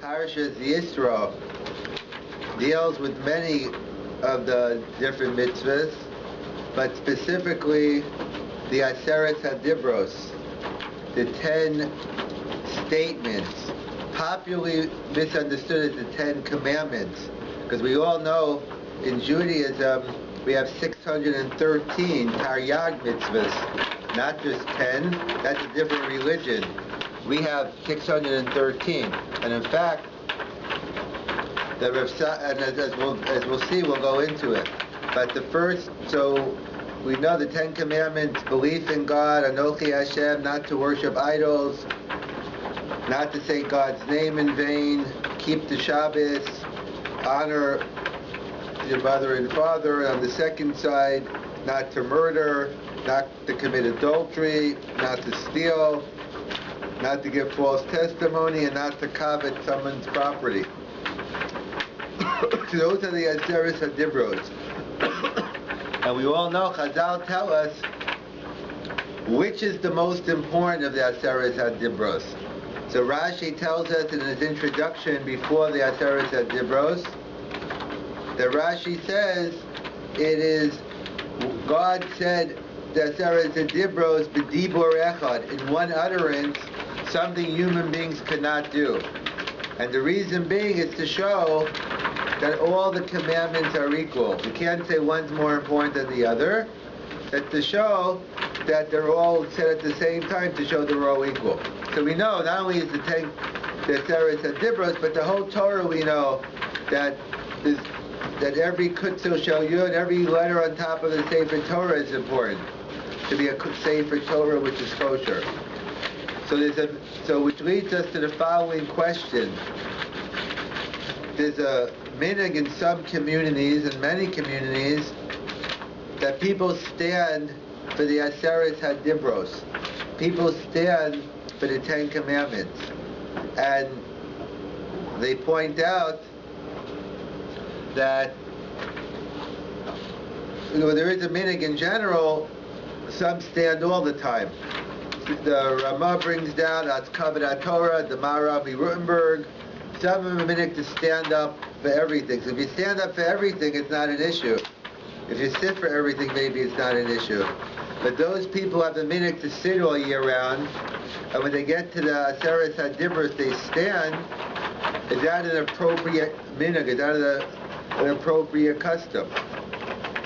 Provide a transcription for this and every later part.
Parshat Yitro deals with many of the different mitzvahs, but specifically the Aseret HaDibros, the 10 statements, popularly misunderstood as the 10 commandments, because we all know in Judaism we have 613 Taryag mitzvahs, not just 10. That's a different religion. We have 613, and in fact, the as we'll see, we'll go into it. But the first, so we know the 10 commandments: belief in God, Anochi Hashem, not to worship idols, not to say God's name in vain, keep the Shabbos, honor your mother and father. And on the second side, not to murder, not to commit adultery, not to steal, not to give false testimony, and not to covet someone's property. So those are the Aseret HaDibros. And we all know, Chazal tell us which is the most important of the Aseret HaDibros. So Rashi tells us in his introduction before the Aseret HaDibros, that Rashi says it is, God said, the Aseret HaDibros b'dibur echad, in one utterance, something human beings cannot do. And the reason being is to show that all the commandments are equal. We can't say one's more important than the other. That's to show that they're all said at the same time, to show they're all equal. So we know not only is the Aseret HaDibros, but the whole Torah we know that every Kutzil Shel Yud, every letter on top of the Sefer Torah is important. To be a Sefer Torah which is kosher. So which leads us to the following question. There's a minhag in some communities, and many communities, that people stand for the Aseret HaDibros. People stand for the 10 commandments. And they point out that there is a minhag in general, some stand all the time. The Ramah brings down at Kabbalah Torah, the Rabbi Rutenberg, some of them are minhag to stand up for everything. So if you stand up for everything, it's not an issue. If you sit for everything, maybe it's not an issue. But those people have the minhag to sit all year round, and when they get to the Aseret HaDibros, they stand. Is that an appropriate minhag? Is that an appropriate custom?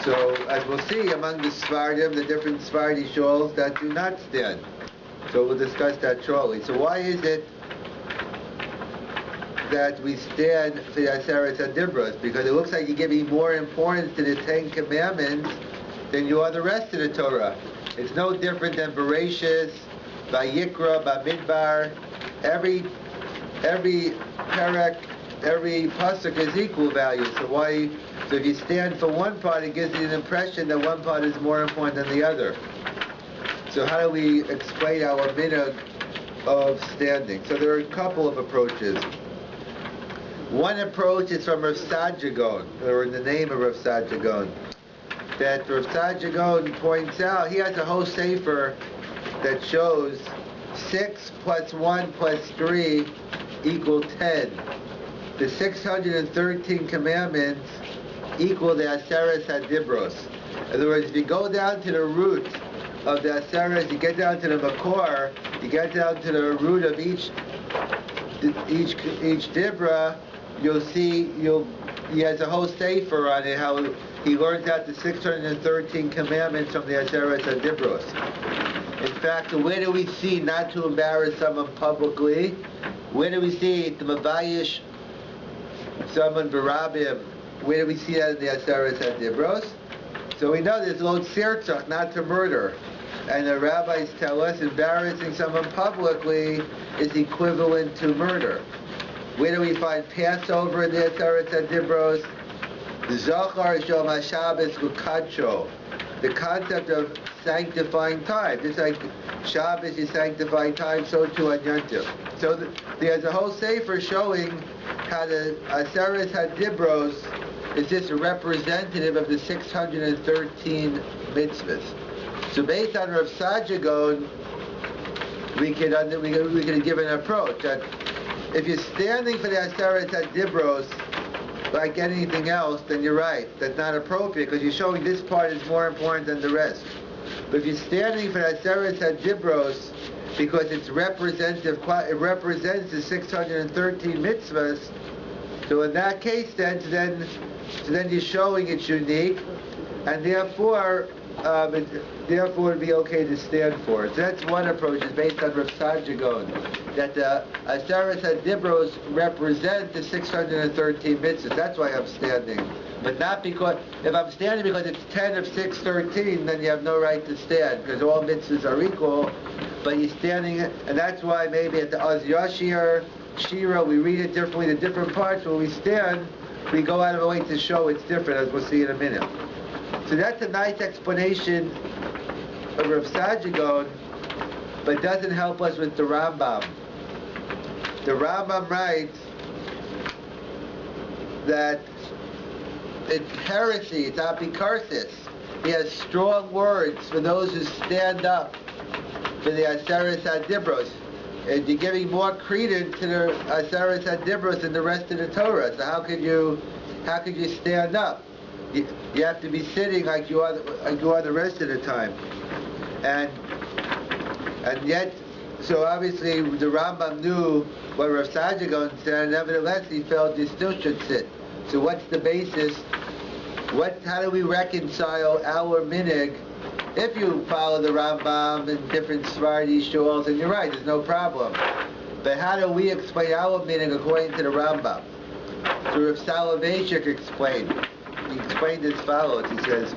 So, as we'll see, among the Sfardim, the different Sephardi shuls that do not stand. So we'll discuss that shortly. So why is it that we stand for the Aseret HaDibros? Because it looks like you're giving more importance to the 10 commandments than you are the rest of the Torah. It's no different than Bereshis, Yitro, Midbar. Every perek, every pasuk is equal value. So if you stand for one part, it gives you an impression that one part is more important than the other. So how do we explain our minhag of standing? So there are a couple of approaches. One approach is from Rav Saadia Gaon, or in the name of Rav Saadia Gaon, that Rav Saadia Gaon points out, he has a whole sefer that shows 6 plus 1 plus 3 equal 10. The 613 commandments equal the Aseret HaDibros. In other words, if you go down to the root of the Aseret, you get down to the Makor, you get down to the root of each Dibra, you'll see he has a whole sefer on it, how he learns out the 613 commandments from the Aseret HaDibros. In fact, where do we see not to embarrass someone publicly? Where do we see the Mavayish someone Barabim? Where do we see that in the Aseret HaDibros? So we know there's Lod Sirtzach, not to murder. And the rabbis tell us embarrassing someone publicly is equivalent to murder. Where do we find Passover in the Aseret HaDibros? Zachar Shom HaShabbos L'Kadsho. The concept of sanctifying time. Just like Shabbos is sanctifying time, so too on Yom Tov. So there's a whole sefer showing how the Aseret HaDibros is just representative of the 613 mitzvahs. So based on Rav Saadia Gaon, we could give an approach that If you're standing for the Aseret HaDibros like anything else, then you're right. That's not appropriate because you're showing this part is more important than the rest. But if you're standing for the Aseret HaDibros because it's representative, it represents the 613 mitzvahs, so in that case then you're showing it's unique, and therefore it would be okay to stand for it. So that's one approach, is based on Rav Sajagon, that the Aseret HaDibros represent the 613 mitzvahs. That's why I'm standing. But not because, if I'm standing because it's 10 of 613, then you have no right to stand, because all mitzvahs are equal, but you're standing, and that's why maybe at the Az Yashir, Shiur, we read it differently, the different parts. When we stand, we go out of our way to show it's different, as we'll see in a minute. So that's a nice explanation of Rav Sajagon, but doesn't help us with the Rambam. The Rambam writes that it's heresy, it's apikarsis. He has strong words for those who stand up for the Aseret HaDibros. And you're giving more credence to the Aseret HaDibros than the rest of the Torah. So how could you stand up? You have to be sitting like you are the rest of the time. And yet, so obviously the Rambam knew what Rav Sajagon said, and nevertheless he felt you still should sit. So what's the basis? How do we reconcile our minig? If you follow the Rambam and different Sephardi shuls, and you're right, there's no problem. But how do we explain our minig according to the Rambam? So Rav Selevan explained. He explained as follows. He says,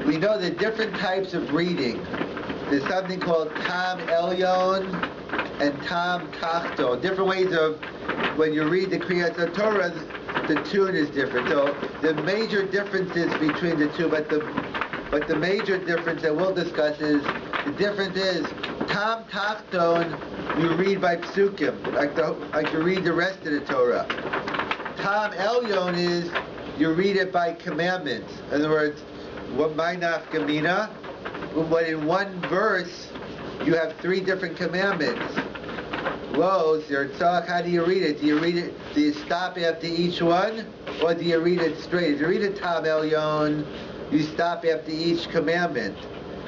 we know the different types of reading. There's something called Tam Elyon and Tam Tachton. Different ways of, when you read the Kriyat Torah, the tune is different. So the major differences between the two, but the major difference that we'll discuss is, the difference is, Tam Tachton, you read by psukim, like you read the rest of the Torah. Tam Elyon is, you read it by commandments. In other words, what Mainaf Gamina, but in one verse, you have three different commandments. Lo, Zirtzach, how do you read it? Do you stop after each one? Or do you read it straight? If you read it Tam Elyon, you stop after each commandment.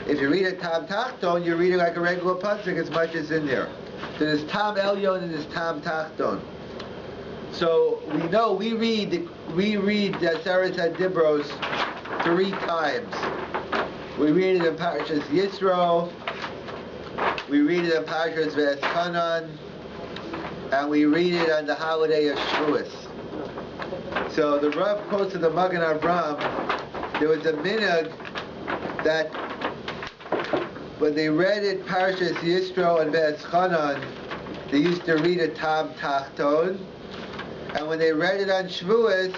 If you read it Tam Tachton, you read it like a regular pasuk as much as in there. So there's Tam Elyon and there's Tam Tachton. So we know we read the Aseret HaDibros 3 times. We read it in Parshat Yitro, we read it in Parshat V'eschanan, and we read it on the holiday of Shavuos. So the Rav quotes in the Magen Avraham, there was a minhag that when they read it Parshat Yitro and V'eschanan, they used to read it Tam Tachton, and when they read it on Shavuos,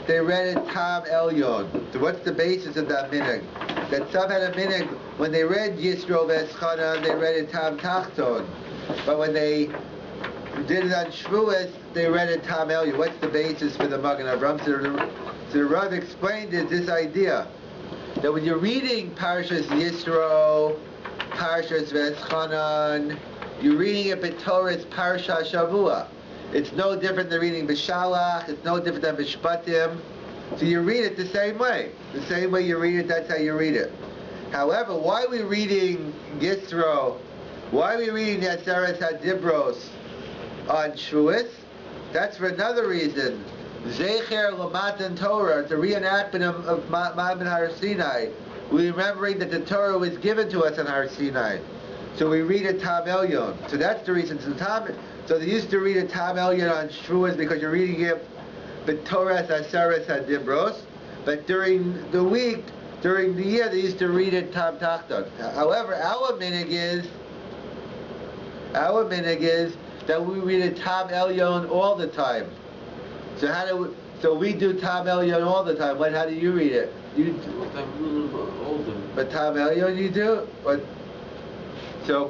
they read it Tam Elyon. So what's the basis of that minhag? That some had a minhag, when they read Yisro V'eschanan, they read it Tam Tachton. But when they did it on Shavuos, they read it Tam Elyon. What's the basis for the Magen Avraham? So the Rav explained this idea, that when you're reading Parshas Yisro, Parshas V'eschanan, you're reading it B'Torah's Parsha Shavua. It's no different than reading B'Shalach, it's no different than B'Shpatim. So you read it the same way. The same way you read it, that's how you read it. However, why are we reading Yitro? Why are we reading the Aseret HaDibros on Shavuos? That's for another reason. Zecher L'matan Torah, it's a reenactment of Ma'amad Har Sinai. We're remembering that the Torah was given to us on Har Sinai. So we read it Tam Elyon. So that's the reason. So they used to read it Tam Elyon on Shavuos because you're reading it B'Torah Aseret HaDibros. But during the week, during the year, they used to read it Tam Tachton. However, our minhag is that we read it Tam Elyon all the time. So we do Tam Elyon all the time. How do you read it? But Tam Elyon you do? So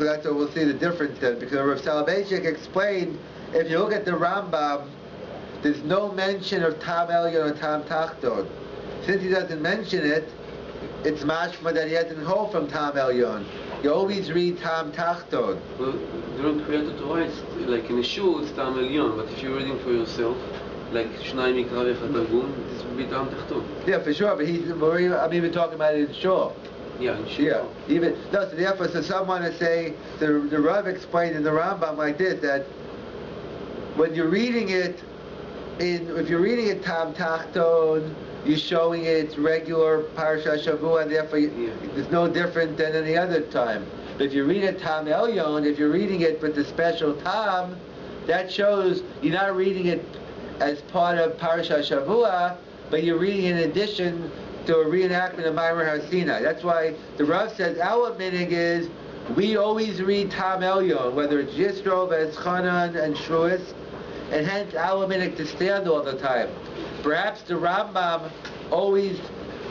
that's what we'll see the difference then. Because Rav Selevan explained, if you look at the Rambam, there's no mention of Tam Elyon or Tam Tachton. Since he doesn't mention it, it's mashma that he hasn't hold from Tam Elyon. You always read Tam Tachton. Well, during Kriyat Torah, it's like in a shul, it's Tam Elyon, but if you're reading for yourself, like Shnai Mikra Targum, this would be Tam Tachton. Yeah, for sure, but I'm even talking about it in shul. Yeah, in shul. Yeah, even no. So therefore, so someone to say the Rav explained in the Rambam like this, that when you're reading it if you're reading it Tam Tachton, you're showing it regular Parshat Shavua, and therefore it's no different than any other time. But if you read it Tam Elyon, if you're reading it with the special Tam, that shows you're not reading it as part of Parshat Shavua, but you're reading in addition to a reenactment of Maimer Har Sinai. That's why the Rav says our minig is we always read Tam Elyon, whether it's Yitro, V'Eschanan, and Shuas, and hence our minig to stand all the time. Perhaps the Rambam always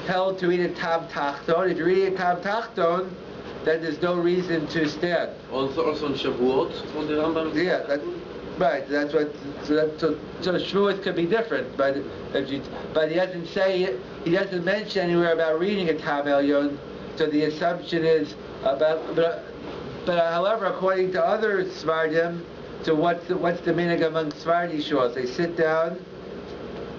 held to read it Tam Tachton. If you read it Tam Tachton, then there's no reason to stand. Also on Shavuot, what the Rambam is. Yeah, right. That's what. So Shavuot could be different, but he doesn't say. He doesn't mention anywhere about reading a Tam Elyon. So the assumption is about. But however, according to other Svardim, so what's the minig among Svardi shuls? They sit down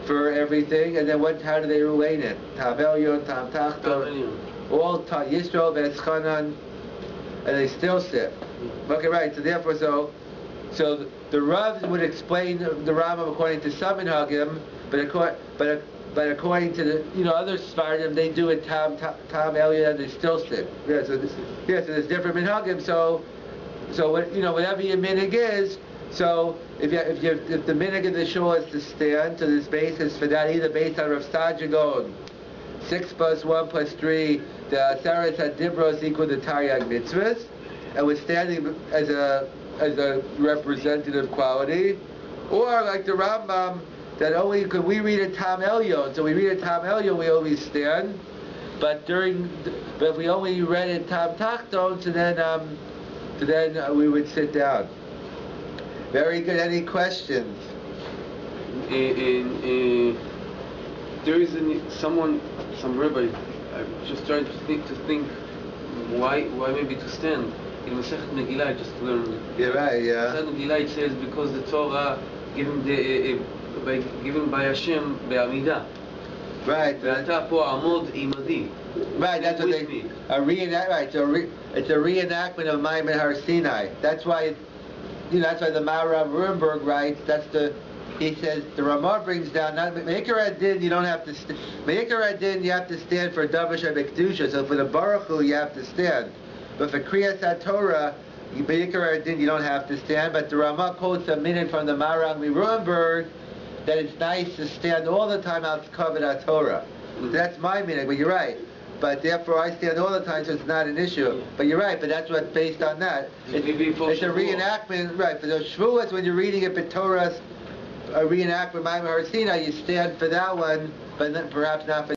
for everything, and then how do they relate it? Tam Elyon, Tam Tachton, all Yisro, V'Eschanan, and they still sit. Okay, right. So therefore, so the Rav would explain the Rambam according to some minhagim, but according to the other Svardim, they do it Tam Elyon, and they still sit. Yeah. So there's different minhagim. So whatever your minig is. So if the minig of the shul is to stand, so there's basis for that, either based on Rav Sajagon, 6 + 1 + 3, the Aseres HaDibros equal the Taryag Mitzvahs, and we're standing as a representative quality, or like the Rambam, that only could we read a Tam Elyon, so we read a Tam Elyon, we always stand, but if we only read it Tam Tachton, so then we would sit down. Very good. Any questions? There is some Rabbi. I'm just trying to think why maybe to stand. In Masechet Megillah, I just learned. Yeah, right. Yeah. Masechet Megillah it says because the Torah given by Hashem be'amidah. Right. Ve'ata po amod imadi. Right. That's what they. Right. So it's a reenactment of Maimer Har Sinai. That's why. That's why the Maharam Rurenberg writes. He says the Ramah brings down not Meikar Adin. You don't have to. Meikar Adin, you have to stand for Davar Shebekdusha. So for the Baruch Hu, you have to stand. But for Kriyas HaTorah, Meikar Adin, you don't have to stand. But the Ramah quotes a minute from the Maharam Rurenberg that it's nice to stand all the time out covered HaTorah. So that's my minute. But you're right. But therefore, I stand all the time, so it's not an issue. But you're right. But that's what's based on that. It's a reenactment, right? For those Shavuos, when you're reading it, Torah, a reenactment, Maimer Har Sinai, you stand for that one, but then perhaps not for.